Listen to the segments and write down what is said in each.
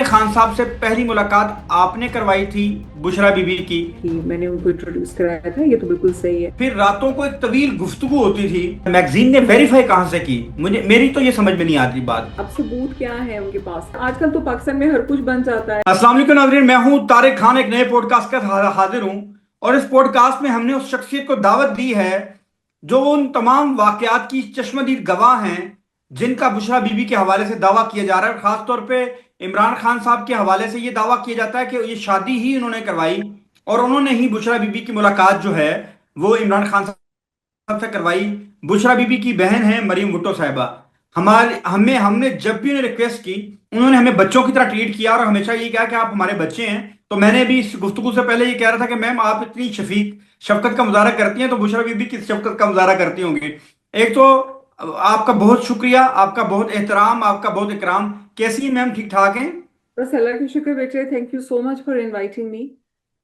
खान साहब से पहली मुलाकात आपने करवाई थी बुशरा बीबी की। कि मैंने उनको इंट्रोड्यूस कराया था, ये तो बिल्कुल सही है। फिर रातों को एक तवील गुफ्तगू होती थी, मैगजीन ने वेरीफाई कहां से की? मुझे मेरी तो ये समझ में नहीं आती बात। अब सबूत क्या है उनके पास? आजकल तो पाकिस्तान में हर कुछ बन जाता है। अस्सलाम वालेकुम नाज़रीन, मैं हूं तारिक खान, एक नए पॉडकास्ट का हाजिर हूं। और इस पॉडकास्ट में हमने उस शख्सियत को दावत दी है जो उन तमाम वाकयात की चश्मदीद गवाह हैं जिनका बुशरा बीबी के हवाले से दावा किया जा रहा है। और खासतौर पे इमरान खान साहब के हवाले से ये दावा किया जाता है कि ये शादी ही उन्होंने करवाई और उन्होंने ही बुशरा बीबी की मुलाकात जो है वो इमरान खान से करवाई। बुशरा बीबी की बहन है मरीम भुट्टो साहिबा। हमारे हमें हमने जब भी उन्हें रिक्वेस्ट की, उन्होंने हमें बच्चों की तरह ट्रीट किया और हमेशा ये कहा कि आप हमारे बच्चे हैं। तो मैंने भी इस गुफ्तगू से पहले ये कह रहा था कि मैम, आप इतनी शफीक शफकत का मुजाहरा करती हैं तो बुशरा बीबी किस शफकत का मुजाहरा करती होंगी। एक तो आपका बहुत शुक्रिया, आपका बहुत एहतराम, आपका बहुत इकराम। कैसी हैं मैम? ठीक ठाक हैं? बस अल्लाह का शुक्र बेटे, thank you so much for inviting me.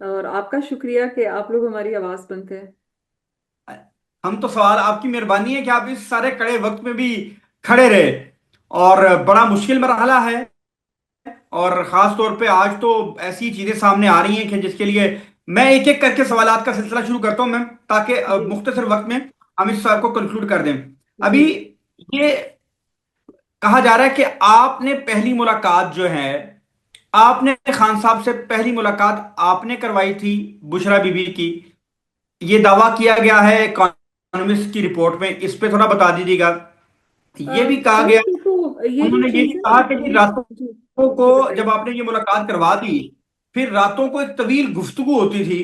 और आपका शुक्रिया कि आप लोग हमारी आवाज बनते हैं। हम तो सवाल आपकी मेहरबानी है कि आप इस सारे कड़े वक्त में भी खड़े रहे। और बड़ा मुश्किल मरहला है, और खास तौर पे आज तो ऐसी चीजें सामने आ रही हैं कि जिसके लिए मैं एक एक करके सवालात का सिलसिला शुरू करता हूं मैम, ताकि जी। मुख्तसर वक्त में हम इस सवाल को कंक्लूड कर दें। जी। अभी ये कहा जा रहा है कि आपने पहली मुलाकात जो है, आपने खान साहब से पहली मुलाकात आपने करवाई थी बुशरा बीबी की। ये दावा किया गया है इकोनॉमिस्ट की रिपोर्ट में, इस पे थोड़ा बता दीजिएगा। ये भी कहा गया, फर्स्ट तो ये जो उन्होंने ये भी चीज है कहा ना, कि जी थोड़ी रातों जी। को जी जब बताइए। आपने ये मुलाकात करवा दी, फिर रातों को एक तवील गुफ्तगू होती थी।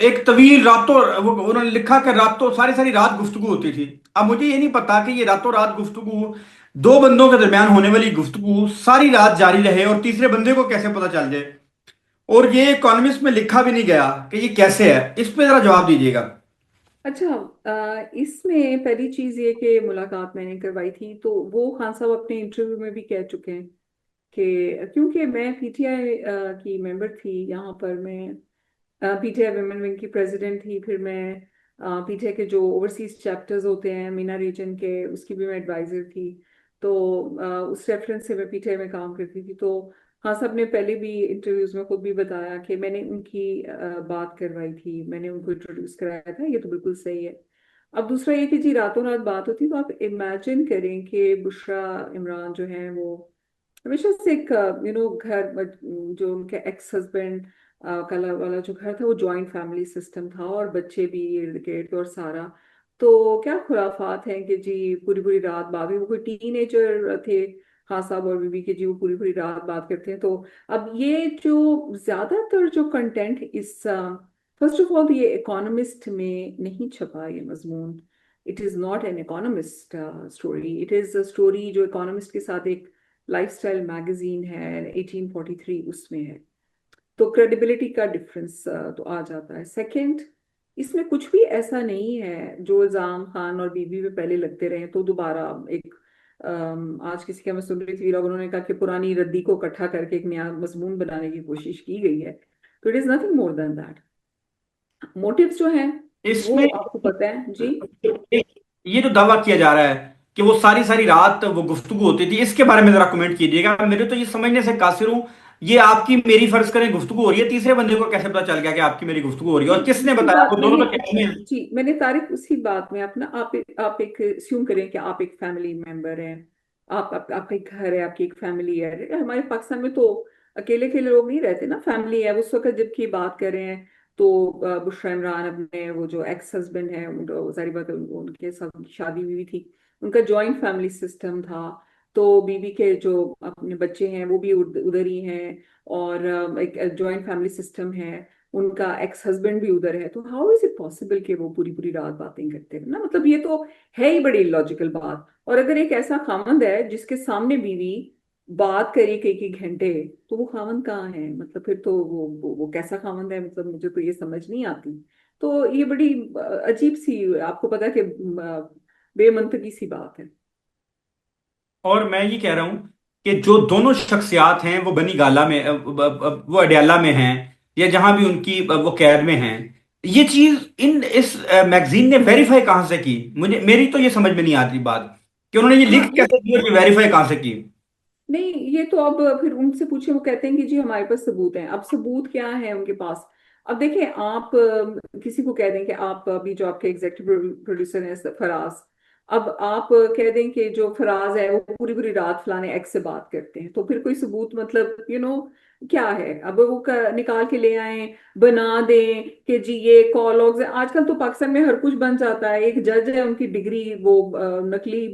एक तवील रातों, वो उन्होंने लिखा कि रातों सारी सारी रात गुफ्तगू होती थी। अब मुझे ये नहीं पता कि ये रातों रात गुफ्तगू, दो बंदों के दरमियान होने वाली गुफ्तगू सारी रात जारी रहे और तीसरे बंदे को कैसे पता चल जाए। और ये इकोनॉमिस्ट में लिखा भी नहीं गया कि ये कैसे है। इस पे जरा जवाब दीजिएगा। अच्छा, इसमें पहली चीज ये कि मुलाकात मैंने करवाई थी, तो वो खान साहब अपने इंटरव्यू में भी कह चुके हैं कि क्योंकि मैं पीटीआई की मेंबर थी यहाँ पर। मैं पीटीआई वुमेन विंग की प्रेसिडेंट थी। फिर मैं पीटीआई के जो ओवरसीज चैप्टर्स होते हैं मीना रीजन के, उसकी भी मैं एडवाइजर थी। तो उस रेफरेंस से मैं पीटीआई में काम करती थी। तो हाँ, साहब ने पहले भी इंटरव्यूज में खुद भी बताया कि मैंने उनकी बात करवाई थी, मैंने उनको इंट्रोड्यूस कराया था, ये तो बिल्कुल सही है। अब दूसरा ये कि जी रातों रात बात होती, तो आप इमेजिन करें कि बुशरा इमरान जो है वो हमेशा से एक घर जो उनके एक्स हस्बैंड कला वाला जो घर था वो जॉइंट फैमिली सिस्टम था, और बच्चे भी इर्द गिर्द और सारा। तो क्या खुराफात है कि जी पूरी पूरी रात बात हुई, वो कोई टीनेजर थे हाँ साहब और बीबी के, जी वो पूरी पूरी रात बात करते हैं। तो अब ये जो ज्यादातर जो कंटेंट इस फर्स्ट ऑफ ऑल ये इकोनॉमिस्ट में नहीं छपा ये मजमून। It is not an economist story, it is a story जो इकोनॉमिस्ट के साथ एक लाइफस्टाइल मैगजीन है 1843 उसमें है। तो क्रेडिबिलिटी का डिफरेंस तो आ जाता है। सेकंड, इसमें कुछ भी ऐसा नहीं है जो इल्जाम खान और बीबी पे पहले लगते रहे तो दोबारा एक आज किसी का मैं सुन रही थी व्लॉग, उन्होंने कहा कि पुरानी रद्दी को इकट्ठा करके एक नया मजमून बनाने की कोशिश की गई है। तो it is nothing more than that. Motives जो हैं वो इसमें आपको पता है जी। ये जो दावा किया जा रहा है कि वो सारी सारी रात वो गुफ्तगू होती थी, इसके बारे में जरा कमेंट कीजिएगा। मेरे तो ये समझने से कासिर हूं, ये आपकी मेरी फर्ज करें गुफ्तगू हो रही है, तीसरे बंदे को कैसे पता चल गया कि आपकी मेरी गुफ्तगू हो रही है? जी और किसने उसी बताया? बात वो दोनों मैंने तो कहते हैं। जी मैंने तारिक उसी बात में अपना आप एक अस्यूम करें कि आप एक फैमिली मेंबर हैं। आपका एक घर है, आपकी एक फैमिली है। हमारे पाकिस्तान में तो अकेले अकेले लोग नहीं रहते ना, फैमिली है। उस वक्त जबकि बात कर रहे हैं तो बुशरा इमरान अपने वो जो एक्स हस्बैंड है, सारी बात उनके साथ शादी हुई थी, उनका जॉइंट फैमिली सिस्टम था। तो बीबी के जो अपने बच्चे हैं वो भी उधर ही हैं, और एक जॉइंट फैमिली सिस्टम है। उनका एक्स हस्बैंड भी उधर है। तो हाउ इज इट पॉसिबल कि वो पूरी पूरी रात बातें करते हैं ना? मतलब ये तो है ही बड़ी लॉजिकल बात। और अगर एक ऐसा खामंद है जिसके सामने बीवी बात करी कई कई घंटे, तो वो खामंद कहाँ है? मतलब फिर तो वो कैसा खामंद है? मतलब मुझे तो ये समझ नहीं आती। तो ये बड़ी अजीब सी, आपको पता है कि बेमंतकी सी बात है। और मैं ये कह रहा हूं कि जो दोनों शख्सियात हैं वो बनी गाला में, वो अडयाला में हैं, या जहां भी उनकी वो कैद में हैं। ये चीज इस मैगजीन ने वेरीफाई कहां से की? मुझे मेरी तो ये समझ में नहीं आती बात कि उन्होंने ये हाँ लिख कैसे दी और ये वेरीफाई कहां से की। नहीं, ये तो अब फिर उनसे पूछे, वो कहते हैं कि जी हमारे पास सबूत हैं। अब सबूत क्या है उनके पास? अब देखिए, आप किसी को कह दें कि आप अभी जो आपके एग्जीक्यूटिव प्रोड्यूसर हैं फराज, अब आप कह दें कि जो फराज है वो पूरी पूरी रात फलाने एक्स से बात करते हैं, तो फिर कोई सबूत मतलब क्या है? अब वो निकाल के ले आए, बना दें कि जी ये कॉल लॉग्स है। आजकल तो पाकिस्तान में हर कुछ बन जाता है। एक जज है, उनकी डिग्री वो नकली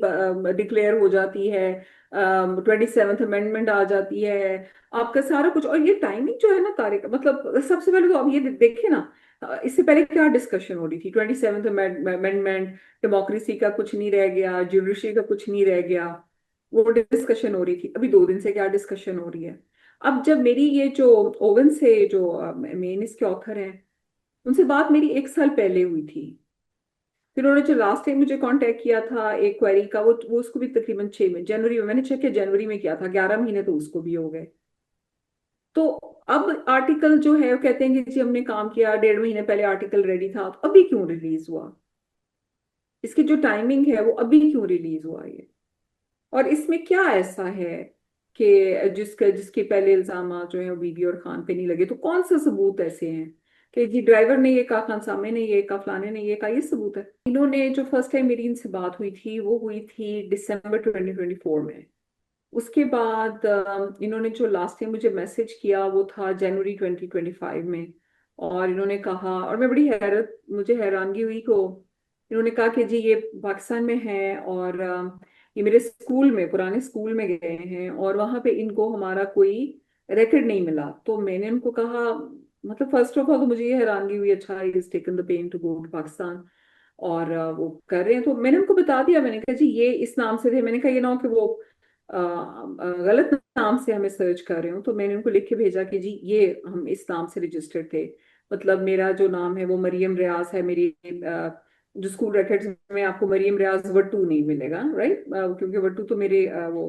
डिक्लेयर हो जाती है, 27th अमेंडमेंट आ जाती है, आपका सारा कुछ। और ये टाइमिंग जो है ना तारिक, मतलब सबसे पहले तो आप ये देखिए ना, इससे पहले क्या डिस्कशन हो रही थी? 27th अमेंडमेंट, डेमोक्रेसी का कुछ नहीं रह गया, ज्यूडिशरी का कुछ नहीं रह गया, वो डिस्कशन हो रही थी। अभी 2 दिन से क्या डिस्कशन हो रही है? अब जब मेरी ये जो ओवन से जो मेन इसके ऑथर हैं, उनसे बात मेरी 1 साल पहले हुई थी। फिर उन्होंने जो लास्ट टाइम मुझे कांटेक्ट किया था एक क्वेरी का, वो उसको भी तकरीबन 6 जनवरी में मैंने चेक किया, जनवरी में किया था, 11 महीने तो उसको भी हो गए। तो अब आर्टिकल जो है वो कहते हैं कि जी हमने काम किया, 1.5 महीने पहले आर्टिकल रेडी था, तो अभी क्यों रिलीज हुआ? इसकी जो टाइमिंग है वो अभी क्यों रिलीज हुआ ये? और इसमें क्या ऐसा है कि जिसके पहले इल्जाम जो है वो बीबी और खान पे नहीं लगे? तो कौन सा सबूत ऐसे हैं कि जी ड्राइवर ने ये कहा, खान सामे ने ये कहा, फलाने ने ये कहा? ये सबूत है। इन्होंने जो फर्स्ट टाइम मेरी इनसे बात हुई थी वो हुई थी दिसंबर 2024 में। उसके बाद इन्होंने जो लास्ट टाइम मुझे मैसेज किया वो था जनवरी 2025 में। और इन्होंने कहा, और मैं बड़ी मुझे हैरानगी हुई को, इन्होंने कहा कि जी ये पाकिस्तान में है और ये मेरे स्कूल में, पुराने स्कूल में गए हैं और वहां पे इनको हमारा कोई रिकॉर्ड नहीं मिला। तो मैंने उनको कहा, मतलब फर्स्ट ऑफ ऑल तो मुझे ये हैरानगी हुई, अच्छा is taken the pain to go to Pakistan और वो कर रहे हैं। तो मैंने उनको बता दिया, मैंने कहा जी ये इस नाम से थे। मैंने कहा ये ना हो कि वो गलत नाम से हमें सर्च कर रहे हो। तो मैंने उनको लिख के भेजा कि जी ये हम इस नाम से रजिस्टर्ड थे, मतलब मेरा जो नाम है वो मरियम रियाज है। मेरी जो स्कूल रिकॉर्ड्स में आपको मरियम रियाज वट्टू नहीं मिलेगा, राइट? क्योंकि वट्टू तो मेरे वो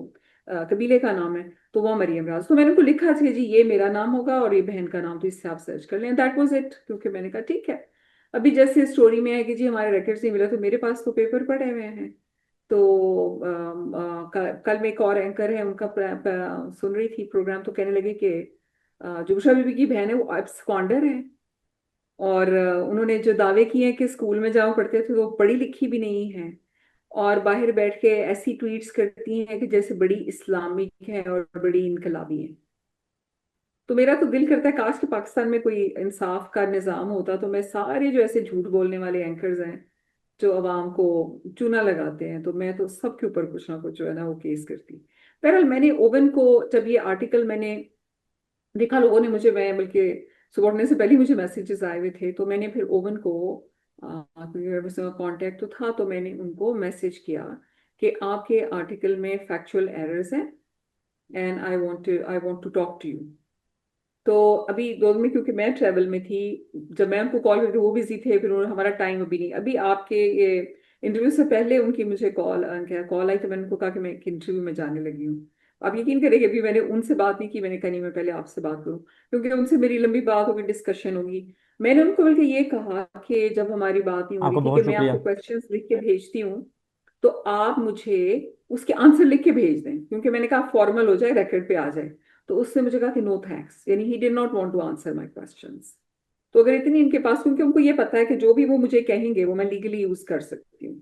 कबीले का नाम है, तो वो मरियम रियाज। तो मैंने उनको लिखा था जी ये मेरा नाम होगा और ये बहन का नाम, तो इससे आप सर्च कर लें। That was it. क्योंकि मैंने कहा ठीक है, अभी जैसे स्टोरी में है कि जी हमारे रिकॉर्ड्स नहीं मिला, तो मेरे पास तो पेपर पड़े हुए हैं। तो कल में एक और एंकर है उनका सुन रही थी प्रोग्राम, तो कहने लगे कि जो उषा बीबी की बहन है वो एब्सकॉन्डर है। और उन्होंने जो दावे किए हैं कि स्कूल में जाओ पढ़ते थे, वो पढ़ी लिखी भी नहीं है और बाहर बैठ के ऐसी ट्वीट्स करती हैं कि जैसे बड़ी इस्लामिक है और बड़ी इनकलाबी है। तो मेरा तो दिल करता है काश कि पाकिस्तान में कोई इंसाफ का निज़ाम होता, तो मैं सारे जो ऐसे झूठ बोलने वाले एंकर्स हैं जो अवाम को चूना लगाते हैं, तो मैं तो सबके ऊपर कुछ ना कुछ जो है ना वो केस करती। बहरहाल मैंने ओवन को, जब ये आर्टिकल मैंने देखा, लोगों ने मुझे, मैं बल्कि सुबह उठने से पहले ही मुझे मैसेजेस आए हुए थे, तो मैंने फिर ओवन को कांटेक्ट तो था, तो मैंने उनको मैसेज किया कि आपके आर्टिकल में फैक्चुअल एरर्स हैं and I want to talk to you. तो अभी 2 दिन में, क्योंकि मैं ट्रेवल में थी, जब मैं उनको कॉल करती वो बिजी थे, फिर हमारा टाइम अभी नहीं। अभी आपके ये इंटरव्यू से पहले उनकी मुझे कॉल आई, तो मैंने उनको कहा कि मैं एक इंटरव्यू में जाने लगी हूँ। आप यकीन करेंगे अभी मैंने उनसे बात नहीं की। मैंने कहा नहीं, मैं पहले आपसे बात करूँ, क्योंकि उनसे मेरी लंबी बात होगी, डिस्कशन होगी। मैंने उनको बल्कि ये कहा कि जब हमारी बात नहीं हो रही आपको थी कि बहुत मैं शुक्रिया। आपको क्वेश्चंस लिख के भेजती हूँ, तो आप मुझे उसके आंसर लिख के भेज दें, क्योंकि मैंने कहा फॉर्मल हो जाए, रेकर्ड पे आ जाए। तो उसने मुझे कहा कि नो थैंक्स, यानी he did not want to answer my questions. तो अगर इतनी इनके पास, क्योंकि उनको ये पता है कि जो भी वो मुझे कहेंगे वो मैं लीगली यूज कर सकती हूँ,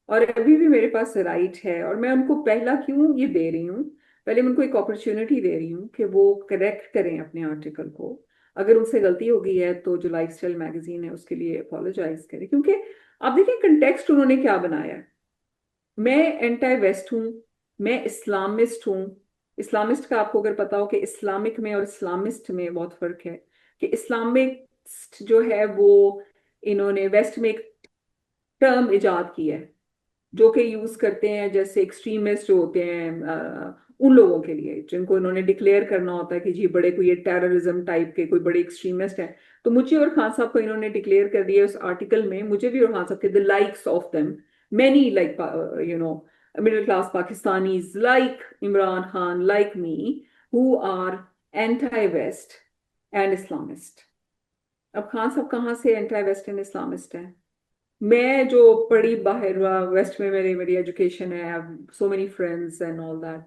और अभी भी मेरे पास राइट है। और मैं उनको पहला क्यों ये दे रही हूँ, पहले मैं उनको एक अपॉर्चुनिटी दे रही हूँ कि वो करेक्ट करें अपने आर्टिकल को। अगर उनसे गलती हो गई है तो जो लाइफस्टाइल मैगजीन है उसके लिए अपोलोजाइज करें, क्योंकि आप देखिए कंटेक्स्ट उन्होंने क्या बनाया है। मैं एंटी वेस्ट हूँ, मैं इस्लामिस्ट हूँ। इस्लामिस्ट का आपको अगर पता हो कि इस्लामिक में और इस्लामिस्ट में बहुत फर्क है, कि इस्लामिस्ट जो है वो इन्होंने वेस्ट में एक टर्म इजाद की है जो कि यूज करते हैं जैसे एक्सट्रीमिस्ट जो होते हैं, उन लोगों के लिए जिनको इन्होंने डिक्लेयर करना होता है कि जी बड़े कोई टेररिज्म टाइप के कोई बड़े एक्सट्रीमिस्ट हैं। तो मुझे और खान साहब को इन्होंने डिक्लेयर कर दिया उस आर्टिकल में, मुझे भी और खान साहब के, the likes of them, many like you know middle class Pakistanis like Imran Khan like me, who are anti west and Islamist. अब खान साहब कहाँ से एंटी वेस्ट एंड इस्लामिस्ट हैं? मैं जो पढ़ी बाहर वेस्ट में, मेरी मेरी एजुकेशन है, so many friends and all that,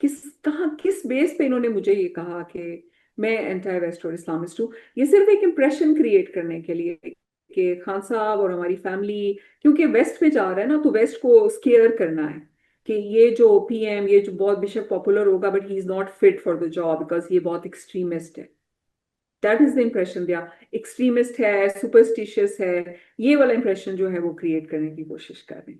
किस बेस पे इन्होंने मुझे ये कहा कि मैं एंटी वेस्ट और इस्लामिस्ट हूँ? ये सिर्फ एक इम्प्रेशन क्रिएट करने के लिए कि खान साहब और हमारी फैमिली, क्योंकि वेस्ट में जा रहा है ना, तो वेस्ट को स्केयर करना है कि ये जो पीएम, ये जो बहुत बेशक पॉपुलर होगा, but he is not fit for the job because ये बहुत एक्सट्रीमिस्ट है। दैट इज द इम्प्रेशन दिया। एक्सट्रीमिस्ट है, सुपरस्टिशियस है, ये वाला इम्प्रेशन जो है वो क्रिएट करने की कोशिश कर रहे हैं।